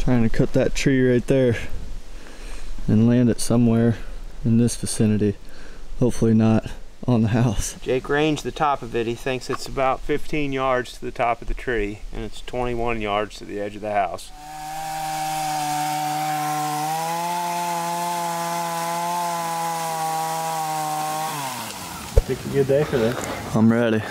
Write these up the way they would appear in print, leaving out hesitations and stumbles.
Trying to cut that tree right there and land it somewhere in this vicinity. Hopefully not on the house. Jake ranged the top of it. He thinks it's about 15 yards to the top of the tree, and it's 21 yards to the edge of the house. Picked a good day for this. I'm ready.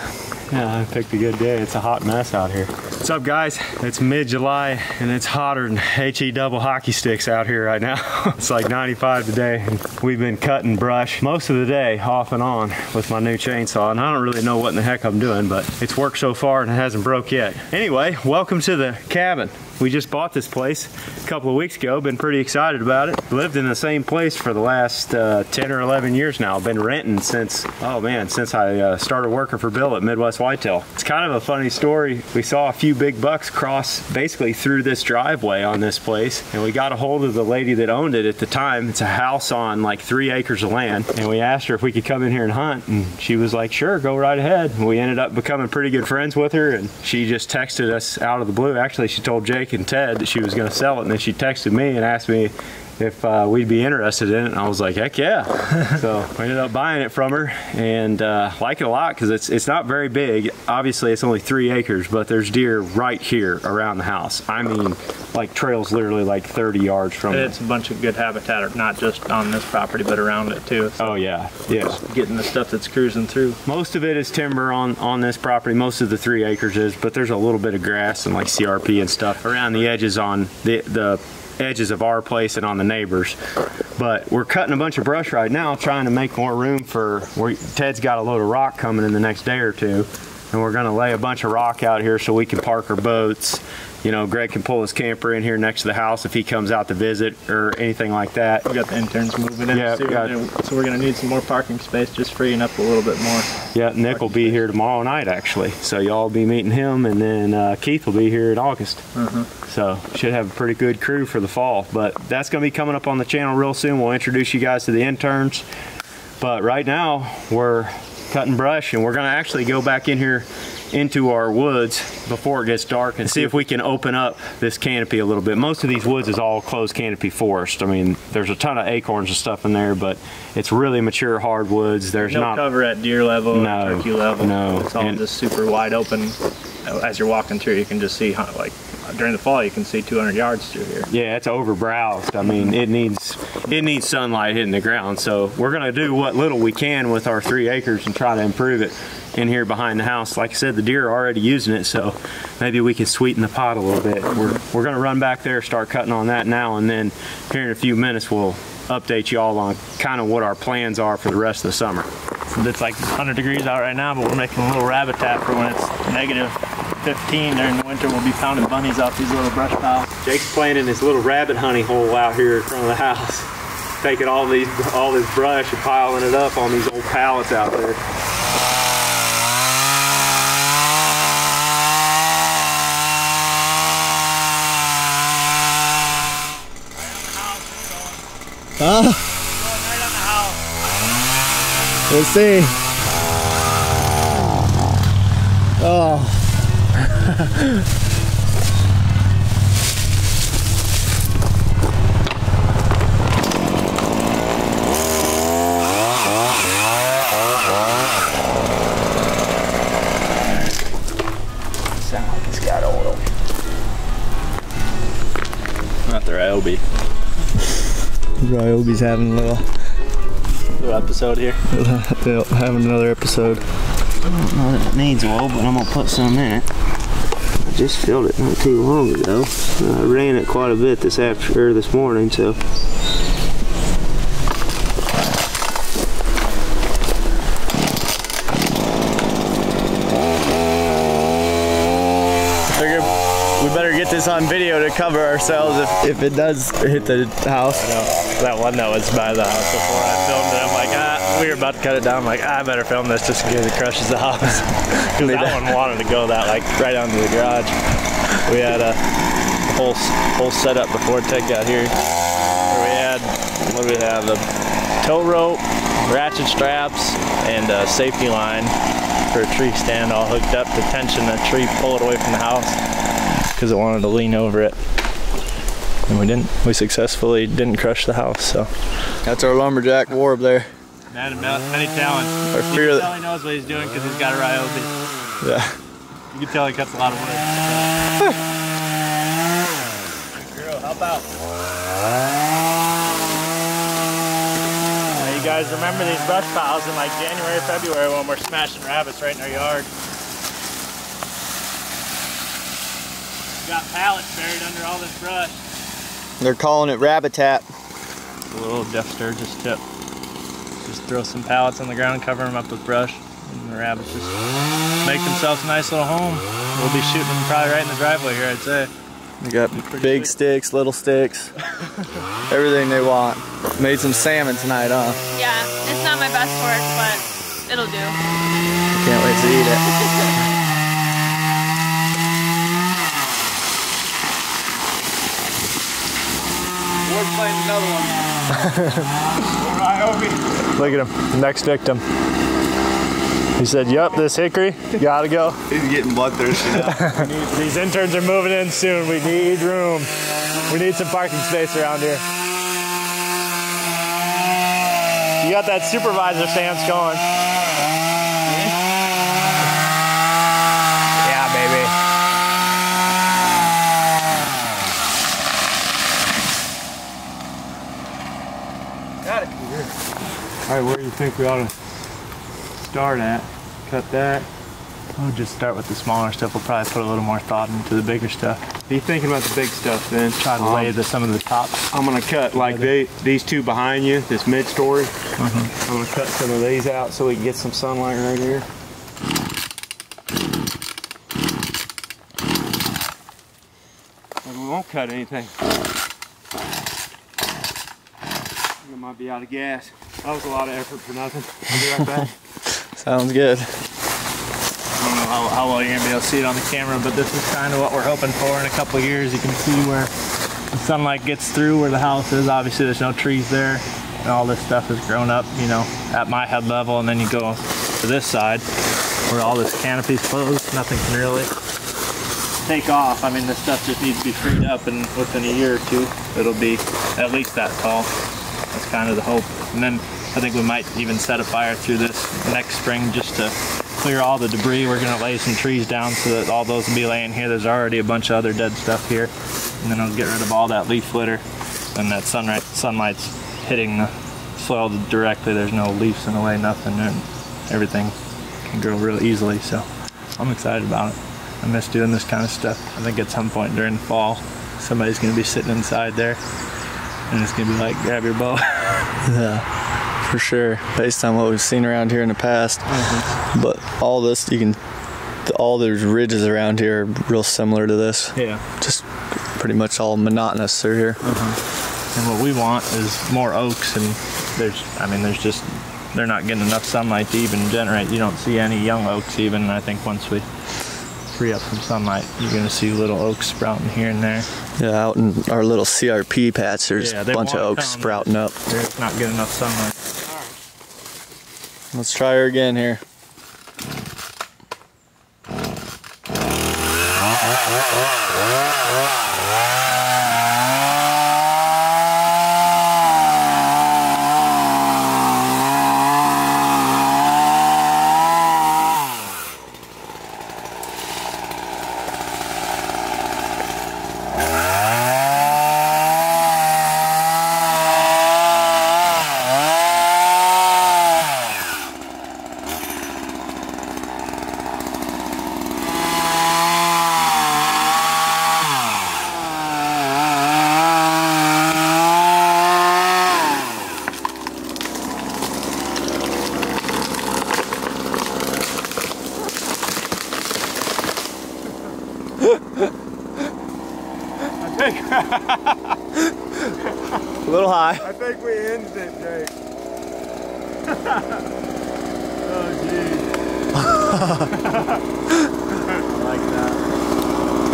Yeah, I picked a good day. It's a hot mess out here. What's up, guys? It's mid-July and it's hotter than HE double hockey sticks out here right now. It's like 95 today, and we've been cutting brush most of the day off and on with my new chainsaw, and I don't really know what in the heck I'm doing, but it's worked so far and it hasn't broke yet. Anyway, welcome to the cabin. We just bought this place a couple of weeks ago. Been pretty excited about it. Lived in the same place for the last 10 or 11 years now. Been renting since, oh man, since I started working for Bill at Midwest Whitetail. It's kind of a funny story. We saw a few big bucks cross basically through this driveway on this place, and we got a hold of the lady that owned it at the time. It's a house on like 3 acres of land, and we asked her if we could come in here and hunt, and she was like, sure, go right ahead. And we ended up becoming pretty good friends with her, and she just texted us out of the blue. Actually, she told Jake and Ted that she was going to sell it, and then she texted me and asked me if we'd be interested in it, and I was like, heck yeah. So we ended up buying it from her, and like it a lot because it's not very big. Obviously it's only 3 acres, but there's deer right here around the house. I mean, like trails literally like 30 yards from it. It's a bunch of good habitat, not just on this property but around it too. So oh yeah, yeah. Getting the stuff that's cruising through. Most of it is timber on this property. Most of the 3 acres is, but there's a little bit of grass and like CRP and stuff around the edges on the edges of our place and on the neighbors. But we're cutting a bunch of brush right now, trying to make more room for where Ted's got a load of rock coming in the next day or two, and we're going to lay a bunch of rock out here so we can park our boats. You know, Greg can pull his camper in here next to the house if he comes out to visit or anything like that. We got the interns moving in, yeah, so we're going to need some more parking space, just freeing up a little bit more. Yeah, Nick will be here tomorrow night actually, so y'all will be meeting him, and then Keith will be here in August. So should have a pretty good crew for the fall, but that's going to be coming up on the channel real soon. We'll introduce you guys to the interns, but right now we're cutting brush, and we're going to actually go back in here into our woods before it gets dark and see if we can open up this canopy a little bit. Most of these woods is all closed canopy forest. I mean, there's a ton of acorns and stuff in there, but it's really mature hardwoods. There's no not cover at deer level, no, turkey level. No, it's all just super wide open. As you're walking through, you can just see how, like during the fall, you can see 200 yards through here. Yeah, it's overbrowsed. I mean, it needs sunlight hitting the ground. So we're gonna do what little we can with our 3 acres and try to improve it in here behind the house. Like I said, the deer are already using it, so maybe we can sweeten the pot a little bit. We're gonna run back there, start cutting on that now, and then here in a few minutes we'll update you all on kind of what our plans are for the rest of the summer. It's like 100 degrees out right now, but we're making a little rabbit trap for when it's negative 15 during the winter. We'll be pounding bunnies off these little brush piles. Jake's planting his little rabbit honey hole out here in front of the house, taking all this brush and piling it up on these old pallets out there. Huh? Right on the house. We'll see. Oh. Sound like it's got oil. Not the Ryobi. Ryobi's having a little episode here. Having another episode. I don't know that it needs oil, but I'm gonna put some in it. I just filled it not too long ago. I ran it quite a bit this morning, so. We better get this on video to cover ourselves if it does hit the house. I know. That one that was by the house before I filmed it, I'm like, we were about to cut it down. I'm like, I better film this just in case it crushes the house. Because that one wanted to go that like right onto the garage. We had a whole setup before Ted got here. Where we had, what did we have? The tow rope, ratchet straps, and a safety line for a tree stand all hooked up to tension the tree, pull it away from the house because it wanted to lean over it. and we successfully didn't crush the house. So That's our lumberjack Warb there. man of many talents. Our You can tell he knows what he's doing because he's got a Ryobi. Yeah. You can tell he cuts a lot of wood. Girl, help out. Now you guys remember these brush piles in like January, February when we're smashing rabbits right in our yard. We got pallets buried under all this brush. They're calling it Rabbitat. A little Death Sturgis tip. Just throw some pallets on the ground, cover them up with brush, and the rabbits just make themselves a nice little home. We'll be shooting them probably right in the driveway here, I'd say. We got big sticks, little sticks, everything they want. Made some salmon tonight, huh? Yeah, it's not my best work, but it'll do. Can't wait to eat it. We're playing another one. Look at him, next victim. He said, "Yup, this hickory, gotta go." He's getting bloodthirsty now. These interns are moving in soon. We need room. We need some parking space around here. You got that supervisor stance going. Yeah, baby. Got it. All right, where do you think we ought to start at? Cut that. We'll just start with the smaller stuff. We'll probably put a little more thought into the bigger stuff. Be thinking about the big stuff then. Try to lay some of the tops. I'm gonna cut like these two behind you, this mid-story. I'm gonna cut some of these out so we can get some sunlight right here. And we won't cut anything. I might be out of gas. That was a lot of effort for nothing. I'll be right back. Sounds good. I don't know how well you're gonna be able to see it on the camera, but this is kind of what we're hoping for in a couple of years. You can see where the sunlight gets through where the house is. Obviously there's no trees there, and all this stuff has grown up, you know, at my head level, and then you go to this side where all this canopy's closed. Nothing can really take off. I mean, this stuff just needs to be freed up, and within a year or two, it'll be at least that tall. That's kind of the hope. And then I think we might even set a fire through this next spring just to clear all the debris. We're gonna lay some trees down so that all those will be laying here. There's already a bunch of other dead stuff here. And then I'll get rid of all that leaf litter. And that sunlight's hitting the soil directly. There's no leaves in the way, nothing. And everything can grow real easily. So I'm excited about it. I miss doing this kind of stuff. I think at some point during the fall, somebody's gonna be sitting inside there and it's gonna be like, grab your bow. Yeah, for sure. Based on what we've seen around here in the past. But all this, all those ridges around here are real similar to this. Yeah. Just pretty much all monotonous through here. And what we want is more oaks, and they're not getting enough sunlight to even generate. You don't see any young oaks even. And I think once we free up some sunlight, you're gonna see little oaks sprouting here and there. Yeah, out in our little CRP patch, there's a bunch of oaks sprouting up. They're not getting enough sunlight. Let's try her again here. A little high. I think we ended it, Jake. Oh, geez. I like that.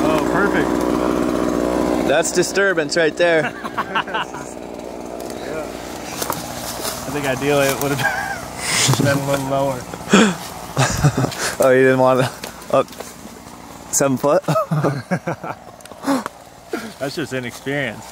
Oh, perfect. That's disturbance right there. I think ideally it would have been a little lower. Oh, you didn't want to up 7 foot? That's just inexperience.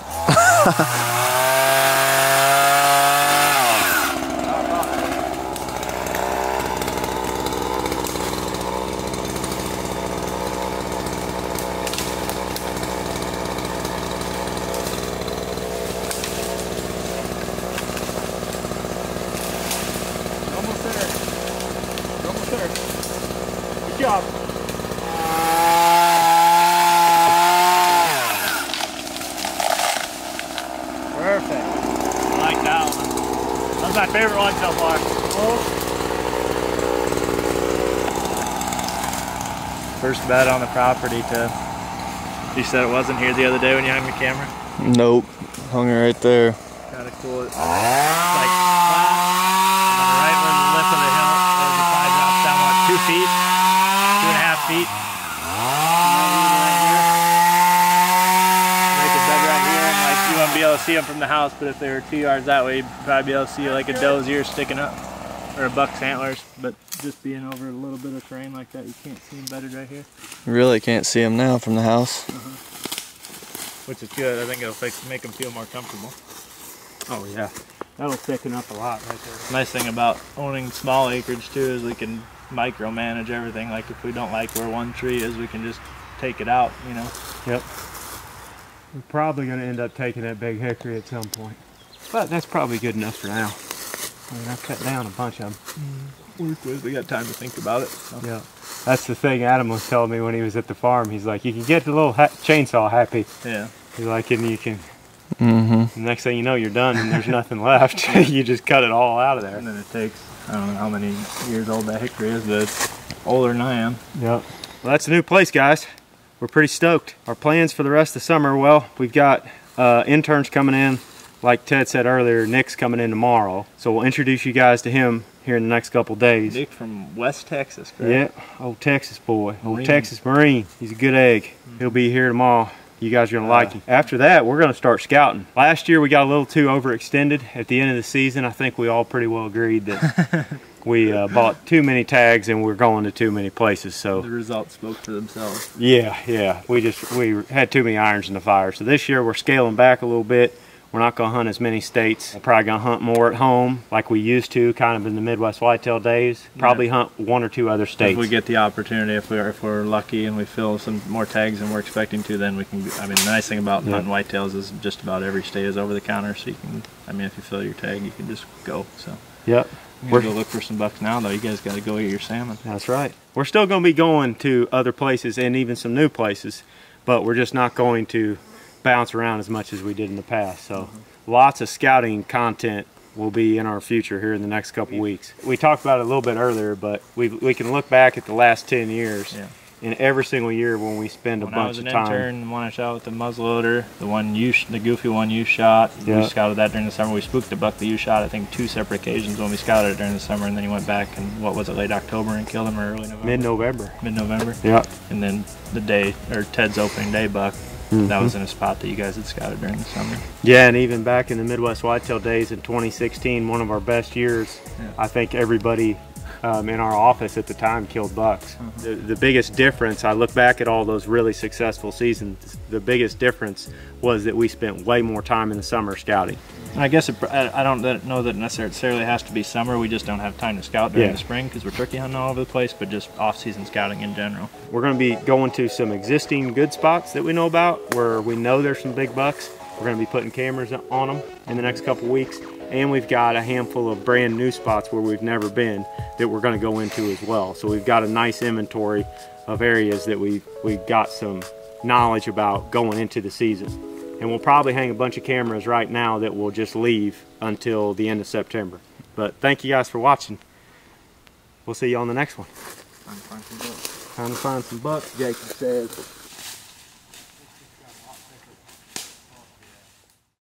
Almost there. Almost there. Good job. Perfect. I like that one. That's my favorite one so far. First bed on the property to. You said it wasn't here the other day when you hung the camera? Nope. Hung it right there. Kinda cool. It's like flat. And then right when the lip of the hill, there's a pie drops down what, 2 feet? 2.5 feet. Make a bed right here, and like you wouldn't be able to see them from the house, but if they were 2 yards that way, you'd probably be able to see like a doe's ear sticking up, or a buck's antlers. But just being over a little bit of terrain like that, you can't see them bedded right here. Really can't see them now from the house. Which is good. I think it'll make them feel more comfortable. Oh yeah, that'll thicken up a lot right there. Nice thing about owning small acreage too is we can micromanage everything. Like if we don't like where one tree is, we can just take it out, you know. Yep. We're probably going to end up taking that big hickory at some point. But that's probably good enough for now. I mean, I've cut down a bunch of them. We got time to think about it. So. Yeah. That's the thing Adam was telling me when he was at the farm. He's like, you can get the little chainsaw happy. Yeah. He's like, and you can, Mm-hmm. the next thing you know, you're done and there's nothing left. You just cut it all out of there. And then it takes, I don't know how many years old that hickory is, but it's older than I am. Yep. Well, that's a new place, guys. We're pretty stoked. Our plans for the rest of the summer, well, we've got interns coming in. Like Ted said earlier, Nick's coming in tomorrow. So we'll introduce you guys to him here in the next couple days. Nick from West Texas, correct? Yeah, old Texas boy, old Marine. Texas Marine. He's a good egg. He'll be here tomorrow. You guys are gonna like him. After that, we're gonna start scouting. Last year we got a little too overextended. At the end of the season, I think we all pretty well agreed that we bought too many tags and we're going to too many places. So The results spoke for themselves. yeah, we had too many irons in the fire. So this year we're scaling back a little bit. We're not going to hunt as many states. We're probably going to hunt more at home like we used to, kind of in the Midwest whitetail days. Probably hunt 1 or 2 other states. If we get the opportunity, if we're lucky and we fill some more tags than we're expecting to, then we can. I mean, the nice thing about hunting whitetails is just about every state is over the counter, so you can. I mean, if you fill your tag, you can just go. So. Yep. We're gonna go look for some bucks now, though. You guys got to go get your salmon. That's right. We're still going to be going to other places and even some new places, but we're just not going to bounce around as much as we did in the past. So lots of scouting content will be in our future here in the next couple weeks. We talked about it a little bit earlier, but we can look back at the last 10 years. Yeah. In every single year when we spend a bunch of time. When I was an intern, the one I shot with the muzzleloader, the goofy one you shot, we scouted that during the summer. We spooked the buck that you shot, I think 2 separate occasions when we scouted it during the summer, and then he went back and what was it, late October and killed him, or early November? Mid-November. Mid-November? Yeah. And then the day, or Ted's opening day buck, that was in a spot that you guys had scouted during the summer. Yeah, and even back in the Midwest Whitetail days in 2016, one of our best years, I think everybody in our office at the time killed bucks. The biggest difference, I look back at all those really successful seasons, the biggest difference was that we spent way more time in the summer scouting. And I guess I don't know that it necessarily has to be summer. We just don't have time to scout during the spring because we're turkey hunting all over the place, but just off-season scouting in general. We're going to be going to some existing good spots that we know about where we know there's some big bucks. We're going to be putting cameras on them in the next couple weeks. And we've got a handful of brand new spots where we've never been that we're going to go into as well. So we've got a nice inventory of areas that we've got some knowledge about going into the season. And we'll probably hang a bunch of cameras right now that we'll just leave until the end of September. But thank you guys for watching. We'll see you on the next one. Time to find some bucks. Time to find some bucks, Jacob says.